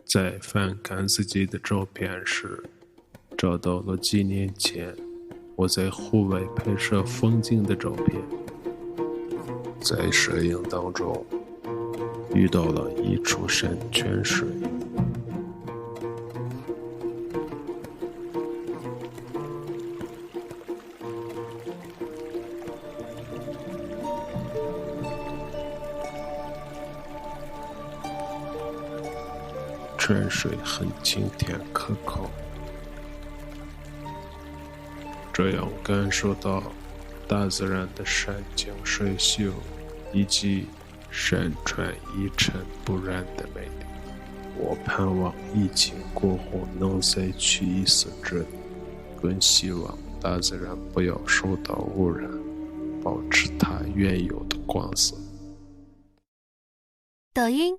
在翻看自己的照片时，找到了几年前我在户外拍摄风景的照片。在摄影当中遇到了一处山泉水，泉水很清甜可口，这样感受到大自然的山清水秀以及山川一尘不染的美丽。我盼望疫情过后能再去一次这里，更希望大自然不要受到污染，保持它原有的光色。抖音